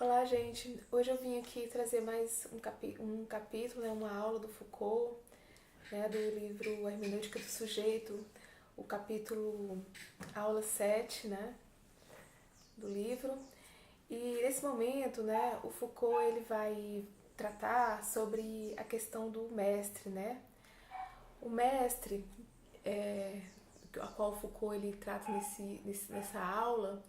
Olá, gente. Hoje eu vim aqui trazer mais um capítulo, né, uma aula do Foucault, né, do livro A Hermenêutica do Sujeito, o capítulo aula 7, né, do livro. E nesse momento, né, o Foucault ele vai tratar sobre a questão do mestre, né? O mestre, a qual Foucault ele trata nessa aula,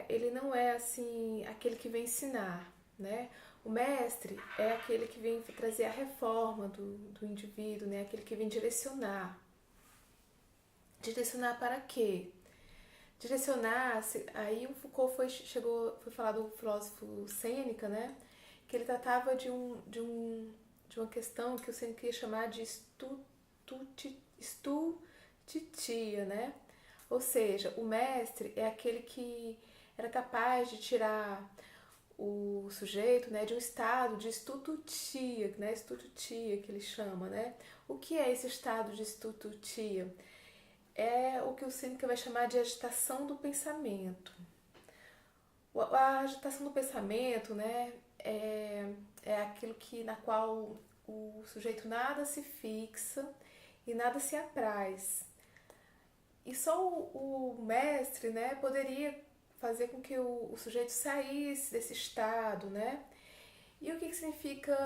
ele não é assim aquele que vem ensinar, né? O mestre é aquele que vem trazer a reforma do indivíduo, né? Aquele que vem direcionar. Direcionar para quê? Direcionar, aí o Foucault foi falar do filósofo Sêneca, né? Que ele tratava de uma questão que o Sêneca ia chamar de estutitia, né? Ou seja, o mestre é aquele que era capaz de tirar o sujeito, né, de um estado de estututia, né, estututia que ele chama, né? O que é esse estado de estututia? É o que o Seneca vai chamar de agitação do pensamento. A agitação do pensamento, né, é aquilo na qual o sujeito nada se fixa e nada se apraz. E só o mestre, né, poderia fazer com que o sujeito saísse desse estado, né? E o que significa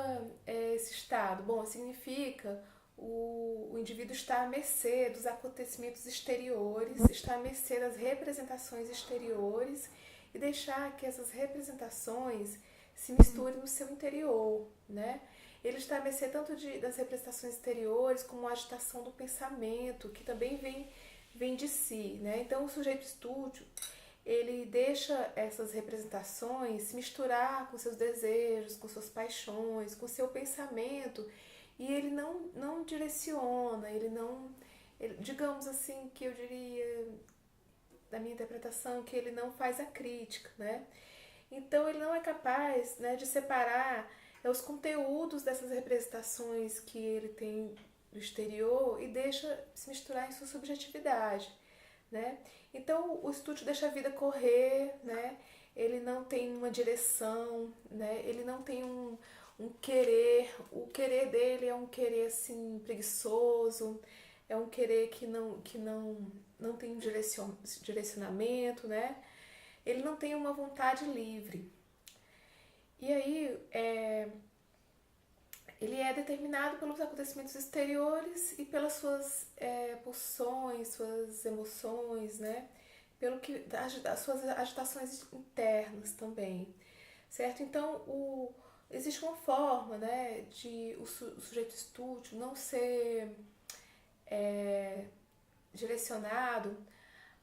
esse estado? Bom, significa o indivíduo estar à mercê dos acontecimentos exteriores, estar à mercê das representações exteriores e deixar que essas representações se misturem no seu interior, né? Ele está à mercê tanto das representações exteriores como a agitação do pensamento, que também vem de si, né? Então o sujeito estúdio, ele deixa essas representações se misturar com seus desejos, com suas paixões, com seu pensamento, e ele não direciona, digamos assim, que eu diria, da minha interpretação, que ele não faz a crítica, né? Então ele não é capaz, né, de separar os conteúdos dessas representações que ele tem do exterior e deixa se misturar em sua subjetividade, né? Então o estúdio deixa a vida correr, né? Ele não tem uma direção, né? Ele não tem um querer. O querer dele é um querer assim preguiçoso, é um querer que não tem um direcionamento, né? Ele não tem uma vontade livre. E aí ele é determinado pelos acontecimentos exteriores e pelas suas pulsões, suas emoções, né? Das suas agitações internas também, certo? Então existe uma forma, né, de o sujeito estúdio não ser direcionado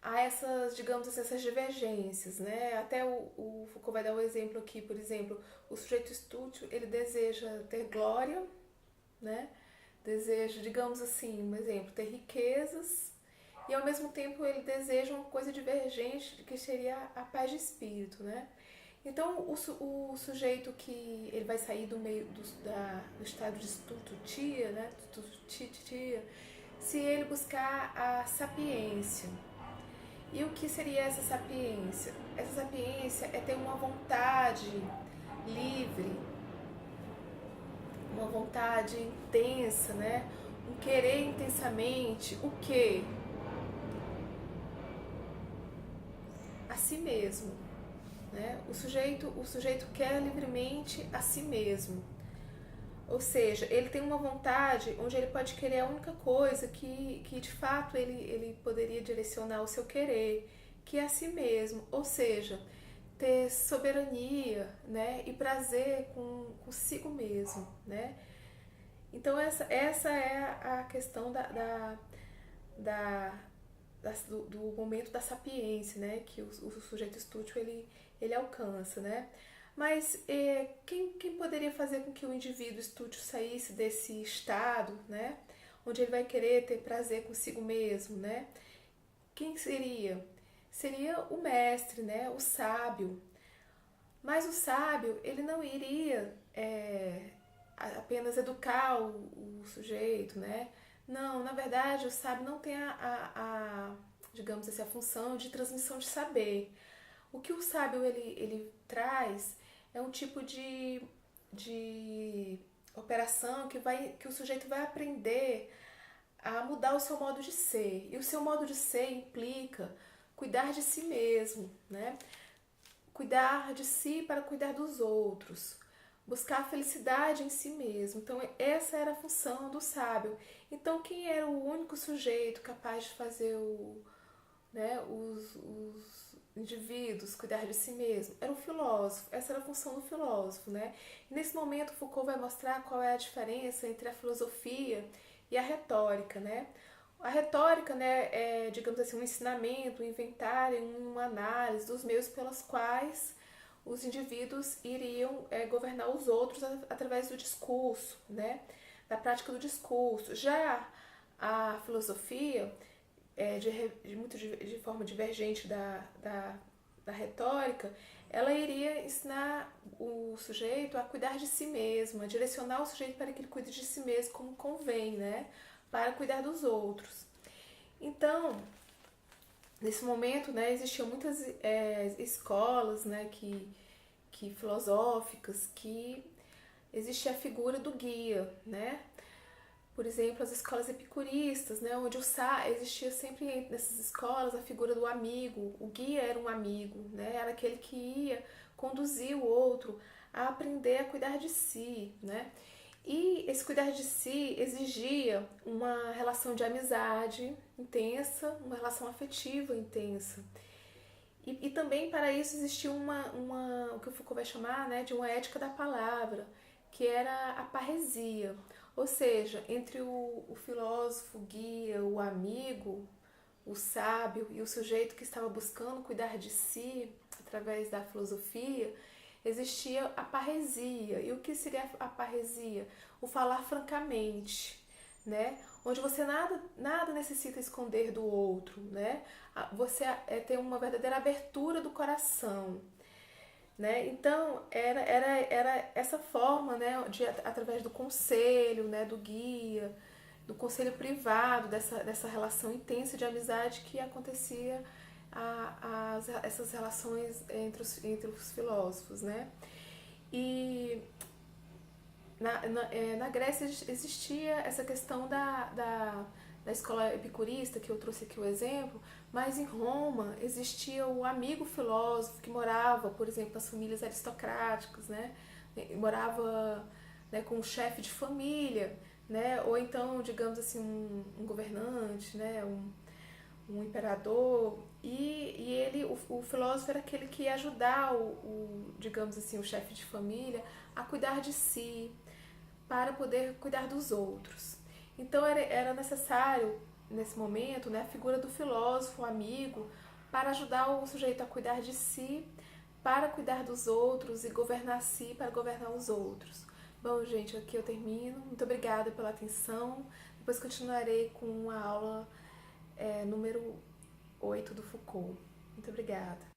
a essas, digamos assim, essas divergências, né? Até o Foucault vai dar um exemplo aqui, por exemplo, o sujeito estúdio, ele deseja ter glória, né? Deseja, digamos assim, um exemplo, ter riquezas, e ao mesmo tempo ele deseja uma coisa divergente que seria a paz de espírito, né? Então o sujeito que ele vai sair do meio do estado de estututia, né? Estututia, se ele buscar a sapiência. E o que seria essa sapiência? Essa sapiência é ter uma vontade livre, uma vontade intensa, né? Um querer intensamente o quê? A si mesmo, né? O sujeito quer livremente a si mesmo. Ou seja, ele tem uma vontade onde ele pode querer a única coisa que de fato ele poderia direcionar o seu querer, que é a si mesmo. Ou seja, ter soberania, né, e prazer consigo mesmo, né? Então essa é a questão da, do momento da sapiência, né, que o sujeito estúdio ele alcança, né? Mas quem poderia fazer com que o indivíduo estúdio saísse desse estado, né, onde ele vai querer ter prazer consigo mesmo, né? Quem seria? Seria o mestre, né, o sábio. Mas o sábio, ele não iria apenas educar o sujeito, né? Não, na verdade, o sábio não tem digamos assim, a função de transmissão de saber. O que o sábio ele traz é um tipo de operação que o sujeito vai aprender a mudar o seu modo de ser. E o seu modo de ser implica cuidar de si mesmo, né? Cuidar de si para cuidar dos outros, buscar a felicidade em si mesmo. Então, essa era a função do sábio. Então, quem era o único sujeito capaz de fazer os indivíduos cuidar de si mesmo? Era o filósofo. Essa era a função do filósofo, né? E nesse momento, Foucault vai mostrar qual é a diferença entre a filosofia e a retórica, né? A retórica, né, é, digamos assim, um ensinamento, um inventário, uma análise dos meios pelos quais os indivíduos iriam governar os outros através do discurso, né, da prática do discurso. Já a filosofia, de forma divergente da retórica, ela iria ensinar o sujeito a cuidar de si mesmo, a direcionar o sujeito para que ele cuide de si mesmo como convém, né, para cuidar dos outros. Então, nesse momento, né, existiam muitas escolas, né, que filosóficas, que existia a figura do guia, né? Por exemplo, as escolas epicuristas, né, onde existia sempre nessas escolas a figura do amigo. O guia era um amigo, né? Era aquele que ia conduzir o outro a aprender a cuidar de si, né? E esse cuidar de si exigia uma relação de amizade intensa, uma relação afetiva intensa. E também para isso existia o que o Foucault vai chamar, né, de uma ética da palavra, que era a parresia. Ou seja, entre o filósofo, o guia, o amigo, o sábio e o sujeito que estava buscando cuidar de si através da filosofia, existia a parresia. E o que seria a parresia? O falar francamente, né? Onde você nada necessita esconder do outro, né? Você tem uma verdadeira abertura do coração, né? Então era essa forma, né, de através do conselho, né, do guia, do conselho privado, dessa relação intensa de amizade que acontecia essas relações entre os filósofos, né? E na Grécia existia essa questão da escola epicurista, que eu trouxe aqui o exemplo, mas em Roma existia o amigo filósofo que morava, por exemplo, nas famílias aristocráticas, né? Morava, né, com um chefe de família, né? Ou então, digamos assim, um governante, né? Um imperador, e ele, o filósofo era aquele que ia ajudar digamos assim, o chefe de família a cuidar de si, para poder cuidar dos outros. Então era necessário, nesse momento, né, a figura do filósofo, o amigo, para ajudar o sujeito a cuidar de si, para cuidar dos outros e governar si para governar os outros. Bom, gente, aqui eu termino. Muito obrigada pela atenção. Depois continuarei com a aula número 8 do Foucault. Muito obrigada.